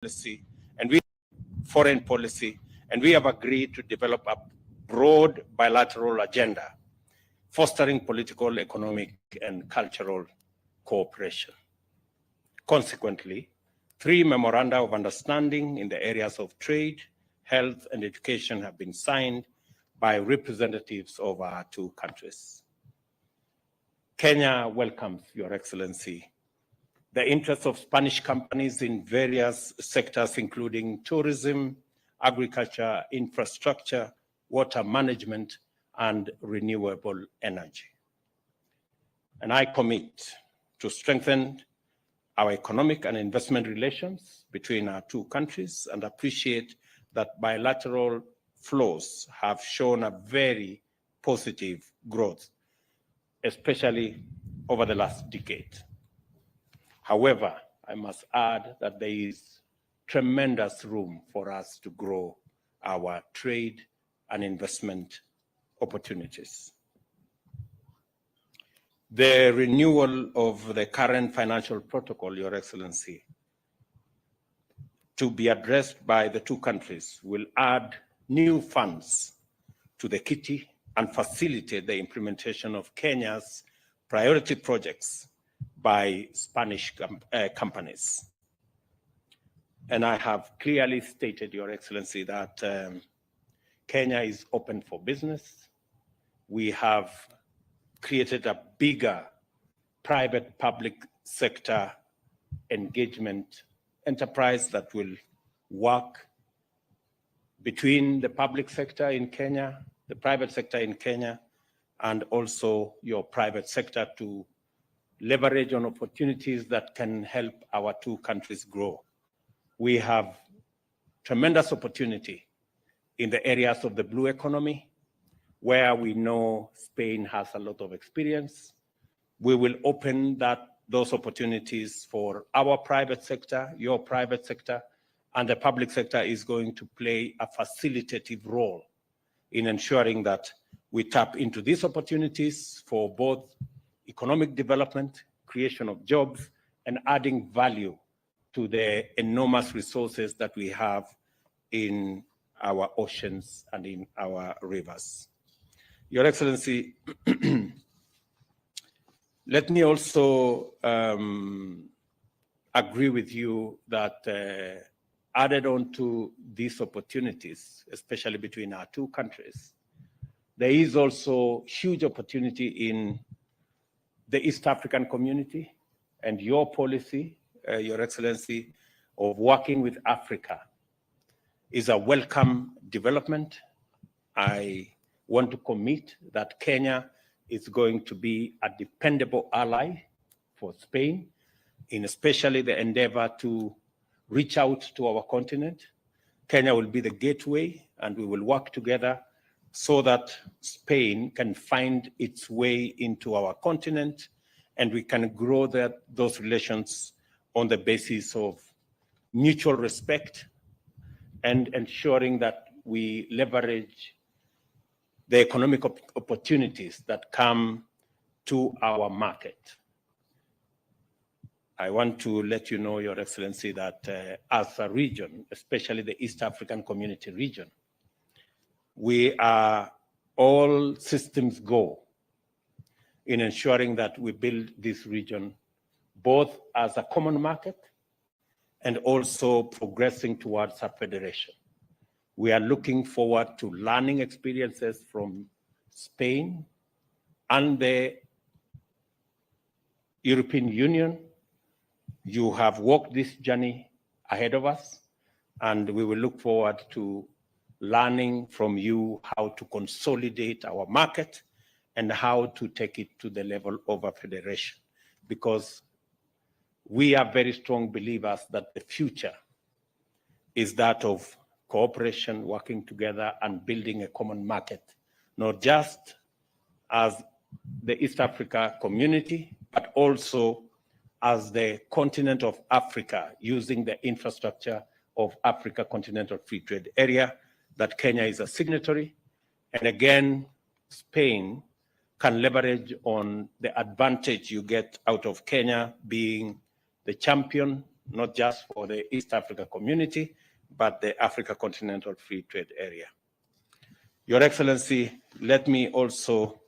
policy and foreign policy, and we have agreed to develop a broad bilateral agenda, fostering political, economic, and cultural cooperation. Consequently, 3 memoranda of understanding in the areas of trade, health, and education have been signed by representatives of our 2 countries. Kenya welcomes, Your Excellency, the interests of Spanish companies in various sectors, including tourism, agriculture, infrastructure, water management, and renewable energy. And I commit to strengthen our economic and investment relations between our 2 countries and appreciate that bilateral flows have shown a very positive growth, especially over the last decade. However, I must add that there is tremendous room for us to grow our trade and investment opportunities. The renewal of the current financial protocol, Your Excellency, to be addressed by the 2 countries will add new funds to the kitty and facilitate the implementation of Kenya's priority projects by Spanish companies. And I have clearly stated, Your Excellency, that Kenya is open for business. We have created a bigger private-public sector engagement enterprise that will work between the public sector in Kenya, the private sector in Kenya, and also your private sector to leverage on opportunities that can help our 2 countries grow. We have tremendous opportunity in the areas of the blue economy, where we know Spain has a lot of experience. We will open those opportunities for our private sector, your private sector, and the public sector is going to play a facilitative role in ensuring that we tap into these opportunities for both economic development, creation of jobs, and adding value to the enormous resources that we have in our oceans and in our rivers. Your Excellency, let me also agree with you that added on to these opportunities, especially between our 2 countries, there is also huge opportunity in the East African community, and your policy, Your Excellency, of working with Africa is a welcome development. I want to commit that Kenya is going to be a dependable ally for Spain, in especially the endeavor to reach out to our continent. Kenya will be the gateway, and we will work together so that Spain can find its way into our continent, and we can grow those relations on the basis of mutual respect and ensuring that we leverage the economic opportunities that come to our market. I want to let you know, Your Excellency, that as a region, especially the East African Community region, we are all systems go in ensuring that we build this region both as a common market and also progressing towards a federation. We are looking forward to learning experiences from Spain and the European Union. You have walked this journey ahead of us, and we will look forward to learning from you how to consolidate our market and how to take it to the level of a federation, because we are very strong believers that the future is that of cooperation, working together, and building a common market, not just as the East Africa community, but also as the continent of Africa, using the infrastructure of Africa Continental Free Trade Area, that Kenya is a signatory. And again, Spain can leverage on the advantage you get out of Kenya being the champion not just for the East Africa community, but the Africa Continental Free Trade Area. Your Excellency, let me also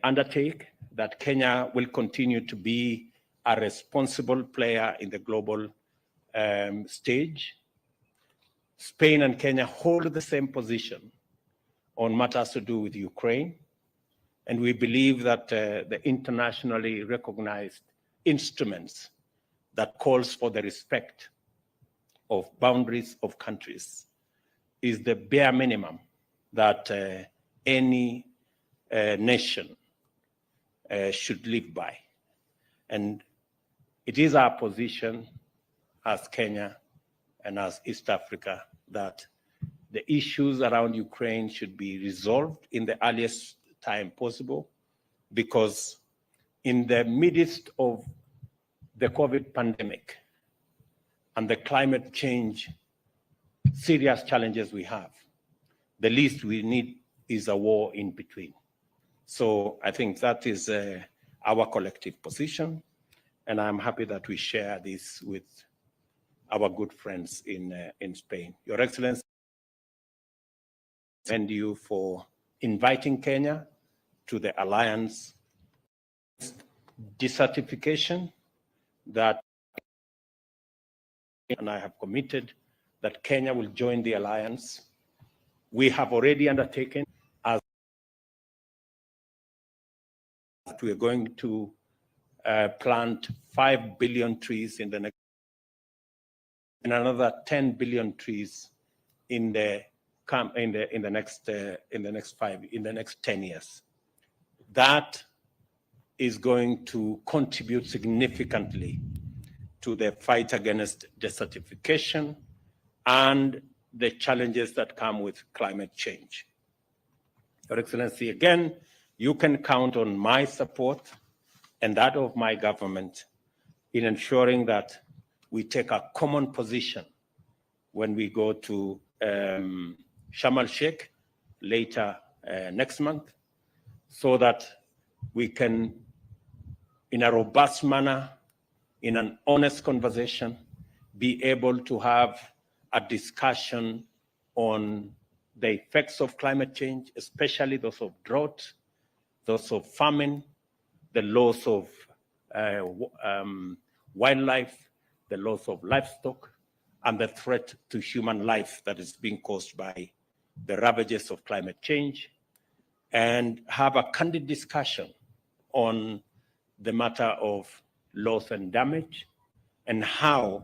undertake that Kenya will continue to be a responsible player in the global stage. Spain and Kenya hold the same position on matters to do with Ukraine, and we believe that the internationally recognized instruments that calls for the respect of boundaries of countries is the bare minimum that any nation should live by. And it is our position as Kenya and as East Africa that the issues around Ukraine should be resolved in the earliest time possible, because in the midst of the COVID pandemic and the climate change serious challenges we have, the least we need is a war in between. So I think that is our collective position, and I'm happy that we share this with our good friends in Spain. Your Excellency, I commend you for inviting Kenya to the alliance decertification that, and I have committed that Kenya will join the alliance. We have already undertaken as we are going to plant 5 billion trees in the next, and another 10 billion trees in the next 10 years. That is going to contribute significantly to the fight against desertification and the challenges that come with climate change. Your Excellency, again, you can count on my support and that of my government in ensuring that we take a common position when we go to Sharm el-Sheikh later next month, so that we can, in a robust manner, in an honest conversation, be able to have a discussion on the effects of climate change, especially those of drought, those of famine, the loss of wildlife, the loss of livestock, and the threat to human life that is being caused by the ravages of climate change, and have a candid discussion on the matter of loss and damage, and how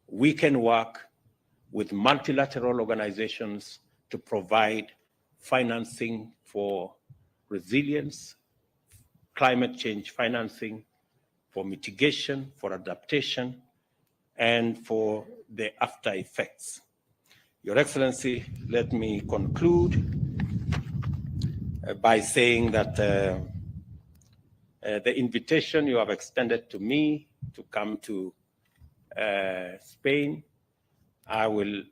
we can work with multilateral organizations to provide financing for resilience, climate change financing, for mitigation, for adaptation, and for the after effects. Your Excellency, let me conclude by saying that the invitation you have extended to me to come to Spain, I will,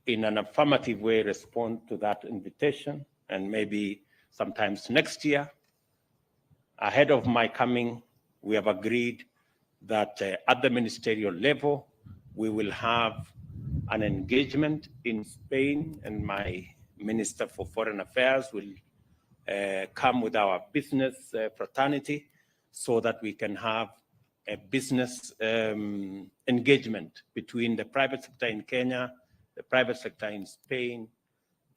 in an affirmative way, respond to that invitation, and maybe sometimes next year. Ahead of my coming, we have agreed that at the ministerial level, we will have an engagement in Spain, and my Minister for Foreign Affairs will come with our business fraternity, so that we can have a business engagement between the private sector in Kenya, the private sector in Spain,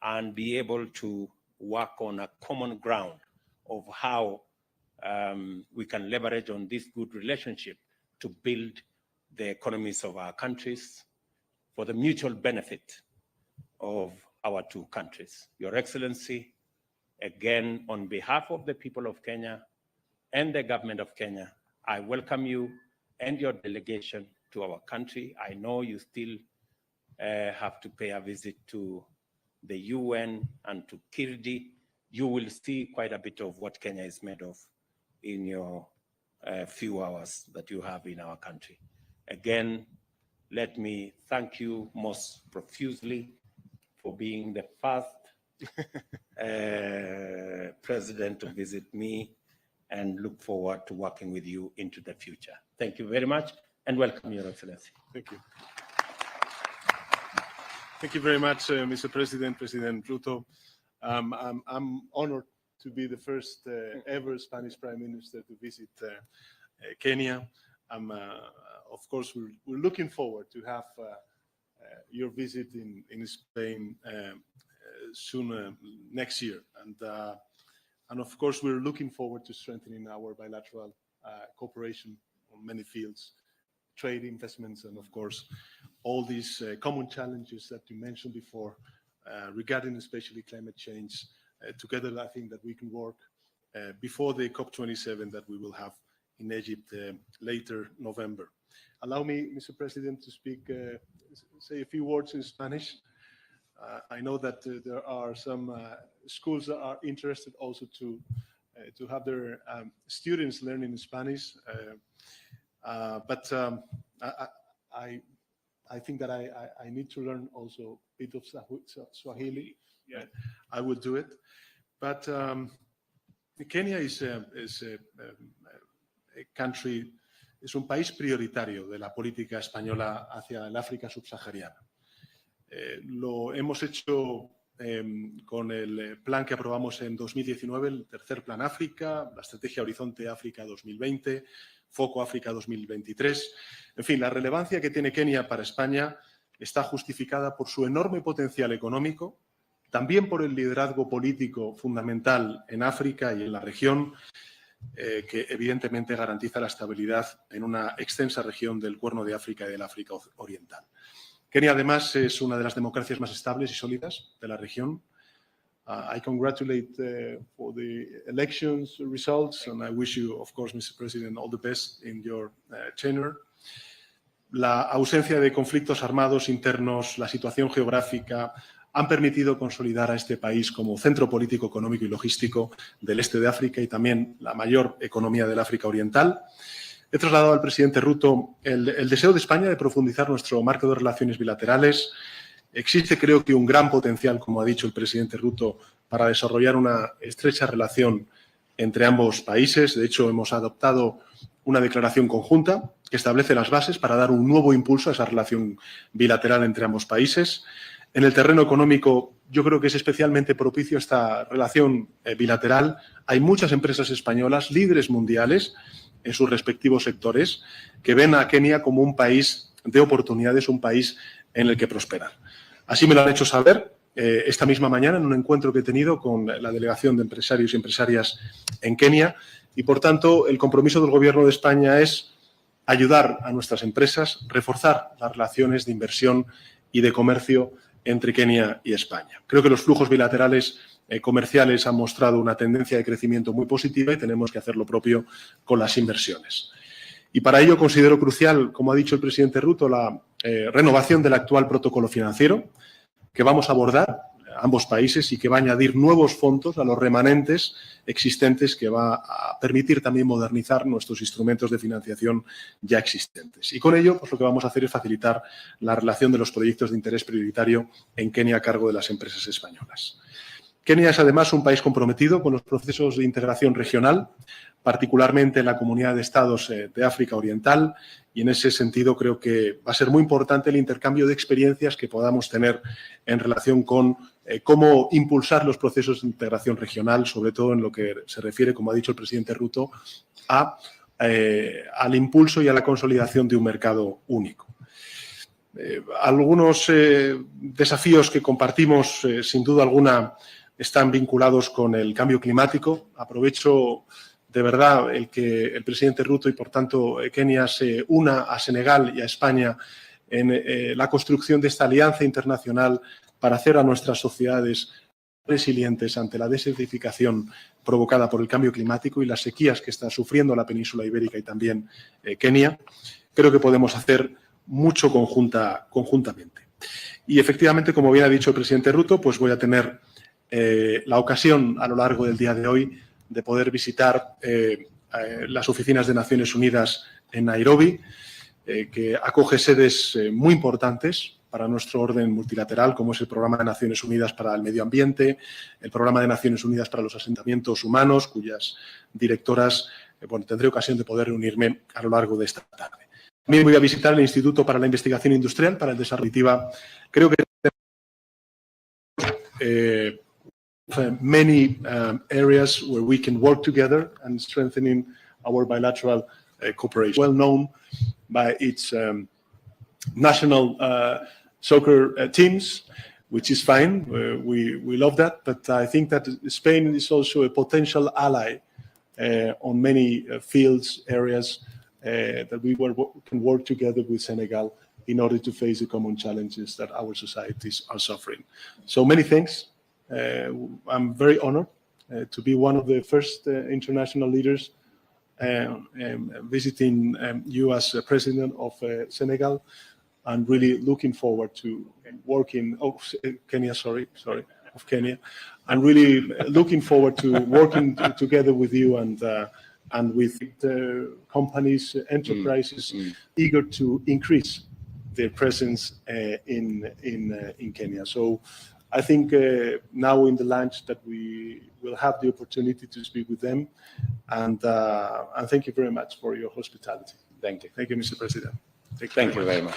and be able to work on a common ground of how we can leverage on this good relationship to build the economies of our countries for the mutual benefit of our two countries. Your Excellency, again, on behalf of the people of Kenya and the government of Kenya, I welcome you and your delegation to our country. I know you still have to pay a visit to the UN and to Kirdi. You will see quite a bit of what Kenya is made of in your few hours that you have in our country. Again, let me thank you most profusely for being the first president to visit me and look forward to working with you into the future. Thank you very much, and welcome, Your Excellency. Thank you. Thank you very much, Mr. President, President Ruto. I'm honored to be the first ever Spanish Prime Minister to visit Kenya. Of course, we're looking forward to have your visit in Spain soon next year. And of course, we're looking forward to strengthening our bilateral cooperation on many fields, trade, investments, and of course, all these common challenges that you mentioned before regarding especially climate change. Together, I think that we can work before the COP27 that we will have in Egypt later November. Allow me, Mr. President, to say a few words in Spanish. I know that there are some schools that are interested also to have their students learning Spanish, but I think that I need to learn also a bit of Swahili. Yeah, I will do it. But Kenya is a country, es un país prioritario de la política española hacia el África subsahariana. Lo hemos hecho con el plan que aprobamos en 2019, el tercer Plan África, la Estrategia Horizonte África 2020, Foco África 2023. En fin, la relevancia que tiene Kenia para España está justificada por su enorme potencial económico, también por el liderazgo político fundamental en África y en la región, que evidentemente garantiza la estabilidad en una extensa región del Cuerno de África y del África Oriental. Kenia, además, es una de las democracias más estables y sólidas de la región. I congratulate for the elections results, and I wish you, of course, Mr. President, all the best in your tenure. La ausencia de conflictos armados internos, la situación geográfica, han permitido consolidar a este país como centro político, económico y logístico del este de África y también la mayor economía del África Oriental. He trasladado al presidente Ruto el deseo de España de profundizar nuestro marco de relaciones bilaterales. Existe, creo que, un gran potencial, como ha dicho el presidente Ruto, para desarrollar una estrecha relación entre ambos países. De hecho, hemos adoptado una declaración conjunta que establece las bases para dar un nuevo impulso a esa relación bilateral entre ambos países. En el terreno económico, yo creo que es especialmente propicio esta relación bilateral. Hay muchas empresas españolas, líderes mundiales en sus respectivos sectores, que ven a Kenia como un país de oportunidades, un país en el que prosperar. Así me lo han hecho saber esta misma mañana en un encuentro que he tenido con la delegación de empresarios y empresarias en Kenia y, por tanto, el compromiso del Gobierno de España es ayudar a nuestras empresas, reforzar las relaciones de inversión y de comercio entre Kenia y España. Creo que los flujos bilaterales comerciales han mostrado una tendencia de crecimiento muy positiva y tenemos que hacer lo propio con las inversiones. Y para ello considero crucial, como ha dicho el presidente Ruto, la renovación del actual protocolo financiero que vamos a abordar ambos países y que va a añadir nuevos fondos a los remanentes existentes, que va a permitir también modernizar nuestros instrumentos de financiación ya existentes. Y con ello, pues lo que vamos a hacer es facilitar la relación de los proyectos de interés prioritario en Kenia a cargo de las empresas españolas. Kenia es además un país comprometido con los procesos de integración regional, particularmente en la comunidad de estados de África Oriental, y en ese sentido creo que va a ser muy importante el intercambio de experiencias que podamos tener en relación con cómo impulsar los procesos de integración regional, sobre todo en lo que se refiere, como ha dicho el presidente Ruto, al impulso y a la consolidación de un mercado único. Algunos desafíos que compartimos, sin duda alguna, están vinculados con el cambio climático. Aprovecho de verdad el que el presidente Ruto y, por tanto, Kenia se una a Senegal y a España en la construcción de esta alianza internacional para hacer a nuestras sociedades resilientes ante la desertificación provocada por el cambio climático y las sequías que está sufriendo la península ibérica y también Kenia. Creo que podemos hacer mucho conjuntamente. Y, efectivamente, como bien ha dicho el presidente Ruto, pues voy a tener la ocasión a lo largo del día de hoy de poder visitar las oficinas de Naciones Unidas en Nairobi, que acoge sedes muy importantes para nuestro orden multilateral, como es el Programa de Naciones Unidas para el Medio Ambiente, el Programa de Naciones Unidas para los Asentamientos Humanos, cuyas directoras tendré ocasión de poder reunirme a lo largo de esta tarde. También voy a visitar el Instituto para la Investigación Industrial, para el Desarrollo. Creo que many areas where we can work together and strengthening our bilateral cooperation. Well known by its national soccer teams, which is fine. We love that, but I think that Spain is also a potential ally on many fields, areas that we can work together with Senegal in order to face the common challenges that our societies are suffering. So many thanks. I'm very honored to be one of the first international leaders visiting you as president of Senegal, and really looking forward to working, Kenya, of Kenya, and really looking forward to working together with you and with companies, enterprises, eager to increase their presence in Kenya. So I think now in the lunch that we will have the opportunity to speak with them, and thank you very much for your hospitality. Thank you. Thank you, Mr. President. Thank you very much.